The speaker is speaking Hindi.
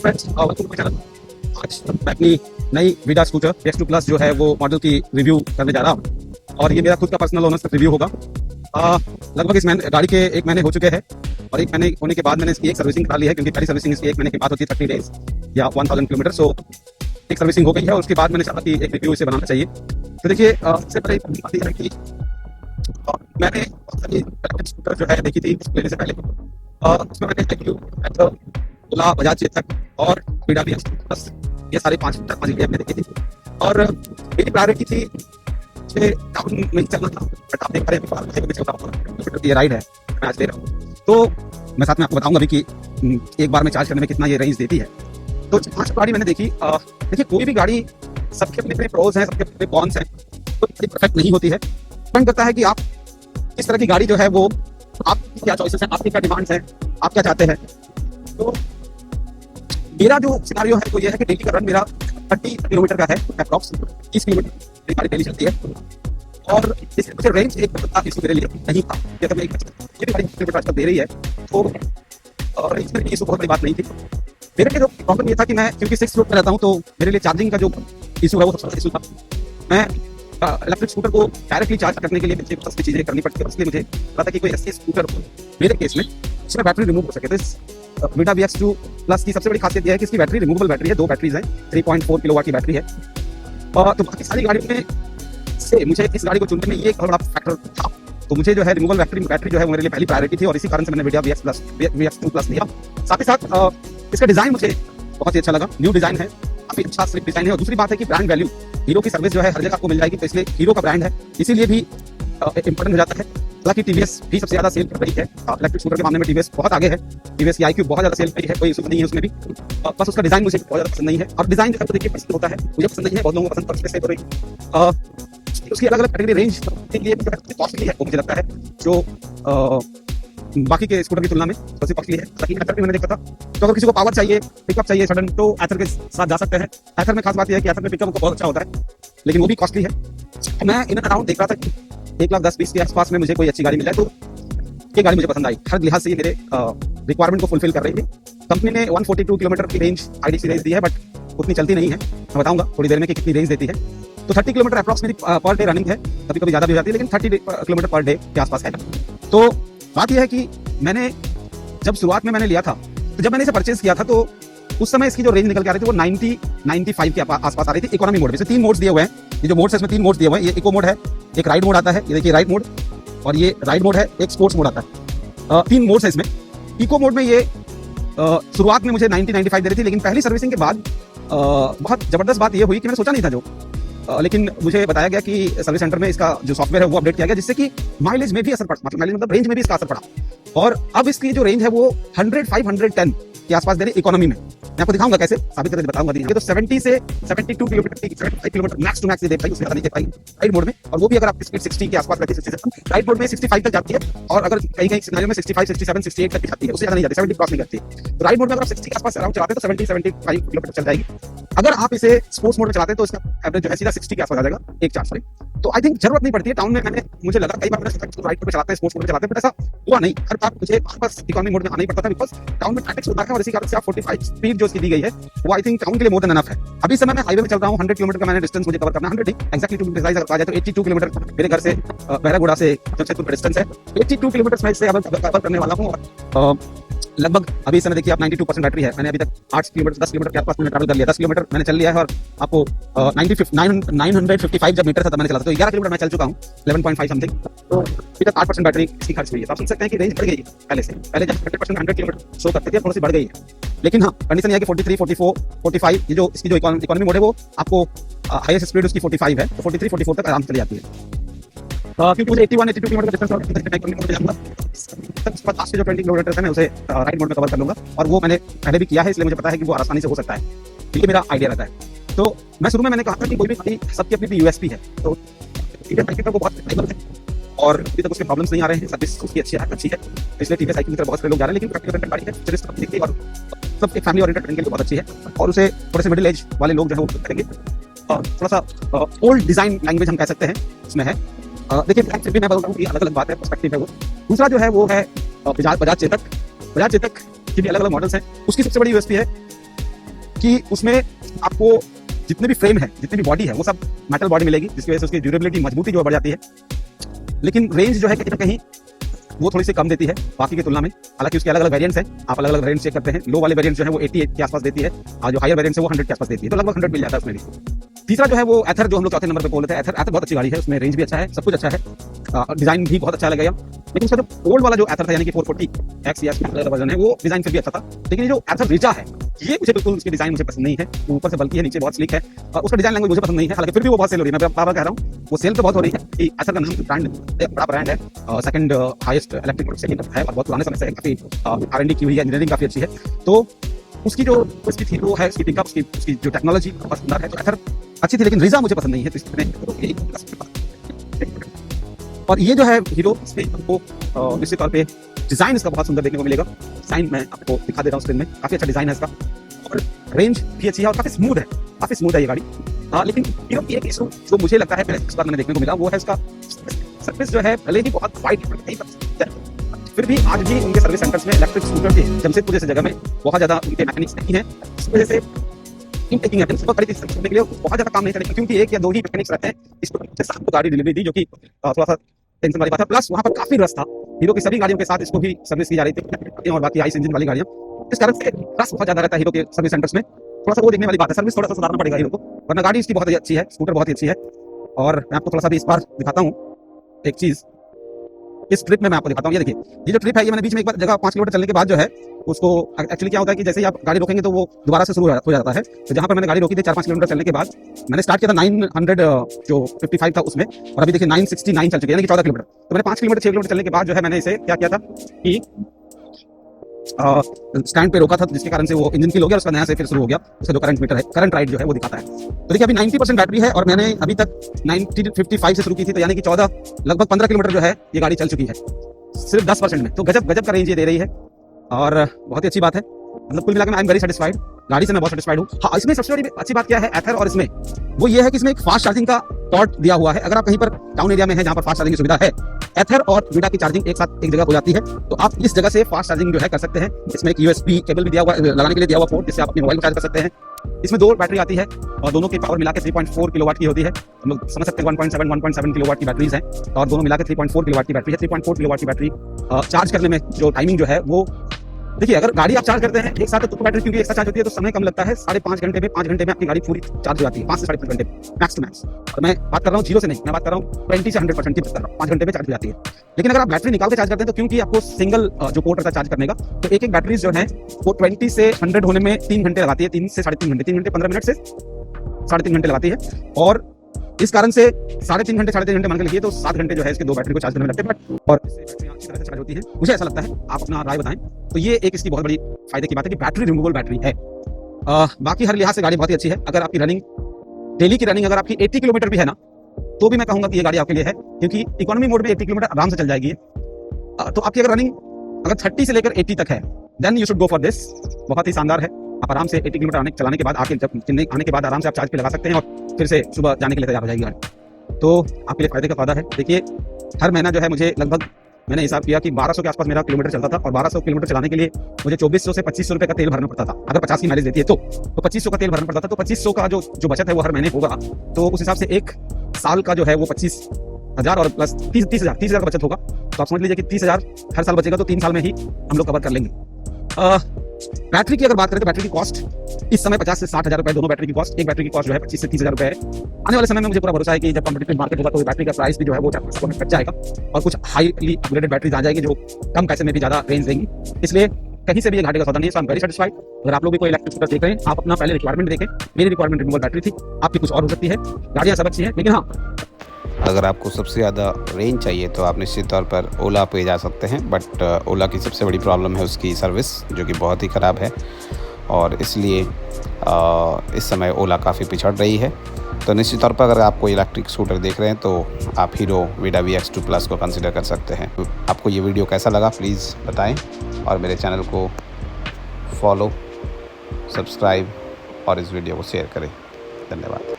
फ्रेंड्स आज मैं अपनी नई वीडा स्कूटर X2 प्लस जो है वो मॉडल की रिव्यू करने जा रहा हूँ और ये मेरा खुद का पर्सनल ओनर्स रिव्यू होगा। लगभग इस गाड़ी के 1 महीने हो चुके हैं और 1 महीने होने के बाद मैंने इसकी एक सर्विसिंग करा ली है, क्योंकि पहली सर्विसिंग इसकी 1 महीने के बाद होती है 30 डेज या 1000 किलोमीटर। सो एक सर्विसिंग हो गई है और उसके बाद मैंने चाहा कि एक रिव्यू इसे बनाना चाहिए। तो देखिए, सबसे पहले बात यह है कि मैंने स्कूटर जो है देखी थी लेने से पहले, उसमें मैंने ओला, बजाज चेतक और वीडा भी बस ये सारे 5 मैंने देखी थी और मेरी प्रायोरिटी थी मुझे टाउन में चलना था। बट आप देख पा रहे हैं ये राइड है मैं आज ले रहा हूँ, तो मैं साथ में आपको बताऊंगा भी कि एक बार में चार्ज करने में कितना ये रेंज देती है। तो 5 गाड़ी मैंने देखी। देखिए, कोई भी गाड़ी सबके अपने प्रोज हैं, सबके अपने कॉन्स हैं, तो परफेक्ट नहीं होती है। डिपेंड करता है कि आप किस तरह की गाड़ी जो है वो आपकी क्या चॉइसेस हैं, आपकी क्या डिमांड्स हैं, आप क्या चाहते हैं। तो मेरा जो सिनेरियो है वो ये है कि डेली का रन मेरा 30 किलोमीटर का है, अप्रॉक्स 30 किलोमीटर गाड़ी डेली चलती है और इससे मुझे रेंज एक इशू मेरे लिए नहीं था। जैसे मैं ये भी गाड़ी किलोमीटर आजकल दे रही है, तो रेंज में इशू बहुत बड़ी बात नहीं थी। मेरे लिए जो प्रॉब्लम ये था कि मैं क्योंकि 6 फ्लोर पर रहता हूँ, तो मेरे लिए चार्जिंग का जो इशू है वो सबसे बड़ा इशू था। मैं इलेक्ट्रिक स्कूटर को डायरेक्टली चार्ज करने के लिए मुझे बहुत सी चीजें करनी पड़ती है, इसलिए मुझे पता कि कोई ऐसी स्कूटर हो मेरे केस में इसमें बैटरी रिमूव हो सके। तो वीडा X2 प्लस की सबसे बड़ी खासियत यह है कि इसकी बैटरी रिमूवेबल बैटरी है। 2 बैटरीज हैं, 3.4 किलोवाट की बैटरी है। तो बाकी सारी गाड़ियों में से मुझे इस गाड़ी को चुनने में ये एक बड़ा फैक्टर था। तो मुझे जो है रिमूवेबल बैटरी जो है वो मेरे लिए पहली प्रायोरिटी थी और इसी कारण से मैंने वीडा X2 प्लस लिया। साथ ही साथ इसका डिजाइन मुझे बहुत ही अच्छा लगा। न्यू डिजाइन है, काफी अच्छा स्लिक डिजाइन है और दूसरी बात है कि ब्रांड वैल्यू, हीरो की सर्विस जो है हर जगह आपको मिल जाएगी, तो इसलिए हीरो का ब्रांड है, इसीलिए भी इंपॉर्टेंट हो जाता है। हालांकि टीवीएस भी सबसे ज्यादा सेल कर रही है इलेक्ट्रिक स्कूटर के मामले में, टीवीएस बहुत आगे है। टीवीएस की iQ बहुत ज्यादा सेल कर रही है, कोई इशू नहीं है उसमें भी। बस उसका डिजाइन मुझे बहुत ज्यादा पसंद नहीं है और डिजाइन जो है तो देखिए पसंद होता है, मुझे पसंद नहीं है, बहुत लोगों को पसंद पड़ती है। उसकी अलग अलग कैटेगरी रेंज के लिए कॉस्टली है वो मुझे लगता है, जो बाकी के स्कूटर की तुलना में सबसे कॉस्टली है। लेकिन एथर भी मैंने देखा था, तो अगर किसी को पावर चाहिए, पिकअप चाहिए सडन, तो एथर के साथ जा सकते हैं। एथर में खास बात यह है कि एथर में पिकअप बहुत अच्छा होता है, लेकिन वो भी कॉस्टली है। मैं इन अराउंड देख रहा था कि 1,10,20 के आसपास में मुझे कोई अच्छी गाड़ी मिल जाए, तो ये गाड़ी मुझे पसंद आई। हर लिहाज से ये मेरे रिक्वायरमेंट को फुलफिल कर रही थी। कंपनी ने 142 किलोमीटर की रेंज आईडीसी रेंज दी है, बट उतनी चलती नहीं है। मैं बताऊंगा थोड़ी देर में कि कितनी रेंज देती है। तो 30 किलोमीटर अप्रॉक्स मेरी पर डे रनिंग है, कभी कभी ज्यादा भी हो जाती है, लेकिन 30 किलोमीटर पर डे के आसपास है। तो बात यह है कि मैंने जब शुरुआत में मैंने लिया था, तो जब मैंने इसे परचेज किया था, तो उस समय इसकी जो रेंज निकल के आ रही थी वो 90-95 के आसपास आ रही थी। इकोनॉमी मोड में 3 मोड्स दिए हुए हैं। ये जो मोड्स है इसमें 3 मोड्स दिए हुए हैं। ये इको मोड है, एक राइड मोड आता है, ये देखिए राइड मोड, और ये राइड मोड है, एक स्पोर्ट्स मोड आता है। 3 मोड्स है इसमें। इको मोड में ये शुरुआत में मुझे 90-95 दे रही थी, लेकिन पहली सर्विसिंग के बाद बहुत जबरदस्त बात ये हुई कि मैंने सोचा नहीं था लेकिन मुझे बताया गया कि सर्विस सेंटर में इसका जो सॉफ्टवेयर है वो अपडेट किया गया, जिससे कि माइलेज में भी असर पड़ा, मतलब रेंज में भी इसका असर पड़ा। और अब इसकी जो रेंज है वो 100-510 के आसपास दे रही इकोनॉमी में। मैं आपको दिखाऊंगा कैसे, साबित करके बताऊंगा। ये तो 70 से 72 kilometre, 75 kilometre max to max दे पाई, उससे ज्यादा नहीं दे पाई राइड मोड में। और वो भी अगर आप स्पीड 60 के आसपास रहती है, राइड मोड में 65 तक जाती है, और अगर कहीं सिनेरियो में 65, 67, 68 तक जाती है, उससे ज्यादा नहीं जाती, 70 क्रॉस नहीं करती। तो राइड मोड में अगर आप 60 के आसपास अराउंड चलाते हैं तो 70-75 किलोमीटर चल जाएगी। अगर आप इसे स्पोर्ट्स मोड में चलाते हैं तो इसका एवरेज जो है सीधा 60 के आसपास आ जाएगा एक चार्ज से। तो आई थिंक जरूरत नहीं पड़ती है टाउन में। मुझे लगा कई बार मैंने राइड मोड में चलाते हैं, स्पोर्ट्स मोड में चलाते हैं, बट ऐसा हुआ नहीं। हर बार मुझे बस इकोनॉमी मोड में आना ही पड़ता था, बिकॉज टाउन में ट्रैफिक होता है और इसी कारण से आप 45 स्पीड जो इसकी दी गई है वो आई थिंक टाउन के लिए मोर देन एनफ है। अभी समय मैं हाईवे में चल रहा हूँ, 100 किलोमीटर का मैंने डिस्टेंस मुझे कवर करना है। 100 नहीं, एक्जैक्टली टू प्रिसाइज अगर कहा जाए तो 82 किलोमीटर मेरे घर से बहरागोड़ा से जमशेदपुर का डिस्टेंस है। 82 किलोमीटर मैं इससे अब कवर करने वाला हूँ और लगभग अभी इस समय देखिए आप 92% बैटरी है। मैंने अभी तक 8 किलोमीटर 10 किलोमीटर के आसपास मैंने ट्रैवल कर लिया, 10 किलोमीटर मैंने चल लिया है। और आपको 955 जब मीटर था तब मैंने चला था, तो 11 किलोमीटर मैं चल चुका हूँ, 11.5 समथिंग। तो अभी तक 8% बैटरी इसकी खर्च हुई है। तो आप समझ सकते हैं कि रेंज बढ़ गई है पहले से। पहले जब 100% किलोमीटर शो करते थे, थोड़ी सी बढ़ गई है। लेकिन हाँ, कंडीशन यह है कि 43, 44, 45 ये जो इसकी जो इकोनॉमी मोड है वो आपको हाईएस्ट स्पीड उसकी 45 है, तो 43, 44 तक आराम से चली जाती है। क्योंकि मुझे 81-82 किलोमीटर का डिस्टेंस और 50 से जो 20 किलोमीटर है मैं उसे राइड मोड में कवर कर लूंगा। और वो मैंने पहले भी किया है, इसलिए मुझे पता है कि वो आसानी से हो सकता है। ठीक है, मेरा आइडिया रहता है। तो मैं शुरू में मैंने कहा था कि कोई भी गाड़ी सबकी अपनी यूएसपी है, तो को बहुत स्टेबल है और अभी तक उसके प्रॉब्लम्स नहीं आ रहे हैं। सर्विस उसकी अच्छी है, इसलिए टीवीएस साइकिल की तरफ बहुत सारे लोग जा रहे हैं। लेकिन गाड़ी है, और सब एक फैमिली ओरिएंटेड के लिए बहुत अच्छी है और उसे थोड़े से मिडिल एज वाले लोग जो है वो करेंगे। थोड़ा सा ओल्ड डिजाइन लैंग्वेज हम कह सकते हैं इसमें है। देखिए फिर भी मैं बताऊँ कि अलग अलग बात है, पर्सपेक्टिव है वो। दूसरा जो है वो है बजाज चेतक की भी अलग अलग मॉडल्स हैं। उसकी सबसे बड़ी यूएसपी है कि उसमें आपको जितने भी फ्रेम है, जितनी भी बॉडी है, वो सब मेटल बॉडी मिलेगी, जिसकी वजह से उसकी ड्यूरेबिलिटी, मजबूती जो है बढ़ जाती है। लेकिन रेंज जो है कहीं ना कहीं वो थोड़ी सी कम देती है बाकी की तुलना में। हालांकि उसके अलग अलग वेरिएंट्स हैं, आप अलग अलग रेंज चेक करते हैं। लो वाले वेरिएंट जो है वो 80 के आसपास देती है, और जो हायर वेरिएंट है वो 100 के आसपास देती है, तो लगभग 100 मिल जाता है उसमें भी। तीसरा जो है वो एथर, जो हम लोग चौथे नंबर पे बोल रहे थे। एथर बहुत अच्छी गाड़ी है, उसमें रेंज भी अच्छा है, सब कुछ अच्छा है, डिजाइन भी बहुत अच्छा लगेगा। लेकिन उसका जो ओल्ड वाला जो एथर था, यानी कि 440X या वर्जन है, वो डिजाइन फिर भी अच्छा था। लेकिन ये जो एथर रिचा है, ये मुझे बिल्कुल, उसकी डिजाइन मुझे पसंद नहीं है। ऊपर से बल्कि है, नीचे बहुत स्लिक है, और उसका डिजाइन लैंग्वेज मुझे पसंद नहीं है। हालांकि फिर भी वो बहुत सेल हो रही है, मैं बार-बार कह रहा हूँ, वो सेल तो बहुत हो रही है कि एथर का नाम ब्रांड, बड़ा ब्रांड है, सेकंड हाईएस्ट इलेक्ट्रिक मोटरसाइकिल है, और बहुत पुराने समय से काफी R&D की हुई है, इंजीनियरिंग काफी अच्छी है। तो उसकी जो उसकी थी वो है, उसकी पिकअप, उसकी जो टेक्नोलॉजी बहुत सुंदर है। तो एथर अच्छी थी, लेकिन रिजा मुझे पसंद नहीं है। और ये जो है हीरो, इसमें आपको निश्चित तौर पे डिजाइन इसका बहुत सुंदर देखने को मिलेगा। डिजाइन मैं आपको दिखा दे रहा हूँ स्क्रीन में, काफी अच्छा डिजाइन है इसका, और रेंज भी अच्छी है, और काफी स्मूथ है, काफी स्मूथ है ये गाड़ी। लेकिन हीरो की एक इशू जो मुझे लगता है पहले इस बार मैंने देखने को मिला, वो है इसका सर्विस जो है, भले ही बहुत वाइड, फिर भी आज भी उनके सर्विस सेंटर्स में इलेक्ट्रिक स्कूटर के जमशेदपुर जैसे जगह में बहुत ज्यादा उनके मैकेनिक्स नहीं है। इस वजह से टेकिंग है सुबह खरीदी करने के लिए बहुत ज्यादा काम नहीं करेंगे, क्योंकि एक या दो ही मैकेनिक्स रहते हैं। इसको 7 को गाड़ी डिलीवरी दी, जो कि थोड़ा सा टेंशन वाली बात है। प्लस वहाँ पर काफी रस था, हीरो की सभी गाड़ियों के साथ इसको भी सर्विस की जा रही थी, और बाकी आइस इंजन वाली गाड़ियां, इस कारण से रस बहुत ज्यादा रहता है हीरो के सर्विस सेंटर्स में। थोड़ा सा वो देखने वाली बात है, सर्विस थोड़ा सा सुधारना पड़ेगा हीरो को, वरना गाड़ी इसकी बहुत ही अच्छी है, स्कूटर बहुत ही अच्छी है। और मैं आपको थोड़ा सा भी इस बार दिखाता हूँ एक चीज, इस ट्रिप में मैं आपको दिखाता हूँ। ये देखिए, ये जो ट्रिप है, ये मैंने बीच में एक बार जगह 5 किलोमीटर चलने के बाद जो है, उसको एक्चुअली क्या होता है कि जैसे ही आप गाड़ी रोकेंगे तो वो दोबारा से शुरू हो जाता है। तो जहाँ पर मैंने गाड़ी रोकी थी 4-5 किलोमीटर चलने के बाद, मैंने स्टार्ट किया था 955 था उसमें, और अभी देखिए 969 चल चुके हैं, यानी कि 14 किलोमीटर। तो मैंने 5 किलोमीटर 6 किलोमीटर चलने के बाद जो है, मैंने इसे क्या किया था कि स्टैंड पे रोका था, जिसके कारण से वो इंजन किल हो गया, उसका नया से फिर शुरू हो गया। उसका जो करंट मीटर है, करंट राइड जो है वो दिखाता है। तो देखिए अभी 90% बैटरी है, और मैंने अभी तक 90-55 से शुरू की थी, तो यानी कि 14 लगभग 15 किलोमीटर जो है ये गाड़ी चल चुकी है सिर्फ 10% में। तो गजब का रेंज ये दे रही है, और बहुत ही अच्छी बात है। मतलब कुल मिलाकर आई एम वेरी सेटिस्फाइड, गाड़ी से मैं बहुत सेटिस्फाइड हूँ। हाँ, इसमें सबसे बड़ी अच्छी बात क्या है एथर और इसमें, वो ये है कि इसमें एक फास्ट चार्जिंग का पॉट दिया हुआ है। अगर आप कहीं पर टाउन एरिया में है जहाँ पर फास्ट चार्जिंग की सुविधा है, एथर और विडा की चार्जिंग एक साथ एक जगह हो जाती है, तो आप इस जगह से फास्ट चार्जिंग जो है कर सकते हैं। इसमें एक USB केबल भी दिया हुआ, लगाने के लिए दिया हुआ पोर्ट, जिससे आप अपने मोबाइल को चार्ज कर सकते हैं। इसमें 2 बैटरी आती है, और दोनों की पावर मिलाकर 3.4 किलोवाट की होती है। हम लोग समझ सकते हैं 1.7 किलोवाट की बैटरीज हैं, और दोनों मिलाकर 3.4 किलोवाट की बैटरी है। 3.4 किलोवाट की बैटरी चार्ज करने में जो टाइमिंग जो है वो, देखिए अगर गाड़ी आप चार्ज करते हैं एक साथ, तो बैटरी क्योंकि एक साथ चार्ज होती है तो समय कम लगता है। 5.5 घंटे में 5 घंटे में आपकी गाड़ी पूरी चार्ज हो जाती है, 5 से 5.5 घंटे मैक्स टू मैक्स। और मैं बात कर रहा हूँ 0 से नहीं, मैं बात कर रहा हूँ 20 से 100% की बात कर रहा हूँ, 5 घंटे में चार्ज हो जाती है। लेकिन अगर आप बैटरी निकाल के चार्ज करते हैं, तो क्योंकि आपको सिंगल जो पोर्ट रहता है चार्ज करने का, तो एक बैटरीज जो है वो 20 से 100 होने में 3 घंटे लगाती है, 3 से 3.5 घंटे, 3 घंटे 15 मिनट से 3.5 घंटे लगाती है। और इस कारण से 3.5 घंटे मान के लिखिए, तो 7 घंटे जो है इसके 2 बैटरी को चार्ज करने में लगते हैं। और इससे बैटरी अच्छी तरह से चार्ज होती है, मुझे ऐसा लगता है। आप अपना राय बताएं। तो ये एक इसकी बहुत बड़ी फायदे की बात है कि बैटरी रिमूवेबल बैटरी है। बाकी हर लिहाज से गाड़ी बहुत ही अच्छी है। अगर आपकी रनिंग, डेली की रनिंग अगर आपकी 80 किलोमीटर भी है ना, तो भी मैं कहूंगा कि ये गाड़ी आपके लिए है, क्योंकि इकोनॉमी मोड में 80 किलोमीटर आराम से चल जाएगी। तो आपकी अगर रनिंग अगर 30 से लेकर 80 तक है, then you should go for this. बहुत ही शानदार है। आप आराम से 80 किलोमीटर चलाने के बाद आके, जब चेन्नई आने के बाद आराम से आप चार्ज पे लगा सकते हैं, और फिर से सुबह जाने के लिए तैयार हो जाएगी गाड़ी। तो आपके लिए फायदे का फायदा है। देखिए हर महीना जो है मुझे लगभग, मैंने हिसाब किया कि 1200 के आसपास मेरा किलोमीटर चलता था, और 1200 किलोमीटर चलाने के लिए मुझे 2400 से 2500 रुपए का तेल भरना पड़ता था। अगर 50 की माइलेज देती है तो 2500 का तेल भरना पड़ता था। तो 2500 का जो बचत है वो हर महीने होगा। तो उस हिसाब से एक साल का जो है वो 25,000 और प्लस 30,000 का बचत होगा। तो आप समझ लीजिए कि 30,000 हर साल बचेगा, तो 3 साल में ही हम लोग कवर कर लेंगे। बैटरी की अगर बात करें तो बैटरी की कॉस्ट इस समय 50 से 60,000 रुपए दोनों बैटरी की कॉस्ट। एक बैटरी की कॉस्ट जो है 25 से 30,000 रुपए है। आने वाले समय में मुझे पूरा भरोसा है कि जब कॉम्पिटिटिव मार्केट होगा, तो बैटरी का प्राइस भी जो है वो 4% में कट जाएगा, और कुछ हाईली अपग्रेडेड बैटरी आ जाएगी जो कम पैसे में भी ज्यादा रेंज देंगी। इसलिए कहीं से भी ये घाटे का सौदा नहीं है। सो आई एम वेरी सेटिस्फाइड। अगर आप लोग भी कोई इलेक्ट्रिक स्कूटर देख रहे हैं, आप अपना पहले रिक्वायरमेंट देखें। मेरी रिक्वायरमेंट रिमूवेबल बैटरी थी, आपकी कुछ और हो सकती है। गाड़ियां सब अच्छी हैं, लेकिन हाँ, अगर आपको सबसे ज़्यादा रेंज चाहिए तो आप निश्चित तौर पर ओला पे जा सकते हैं। बट ओला की सबसे बड़ी प्रॉब्लम है उसकी सर्विस, जो कि बहुत ही ख़राब है, और इसलिए इस समय ओला काफ़ी पिछड़ रही है। तो निश्चित तौर पर अगर आप कोई इलेक्ट्रिक स्कूटर देख रहे हैं, तो आप हीरो विडा VX2 प्लस को कंसिडर कर सकते हैं। आपको ये वीडियो कैसा लगा प्लीज़ बताएं, और मेरे चैनल को फॉलो, सब्सक्राइब और इस वीडियो को शेयर करें। धन्यवाद।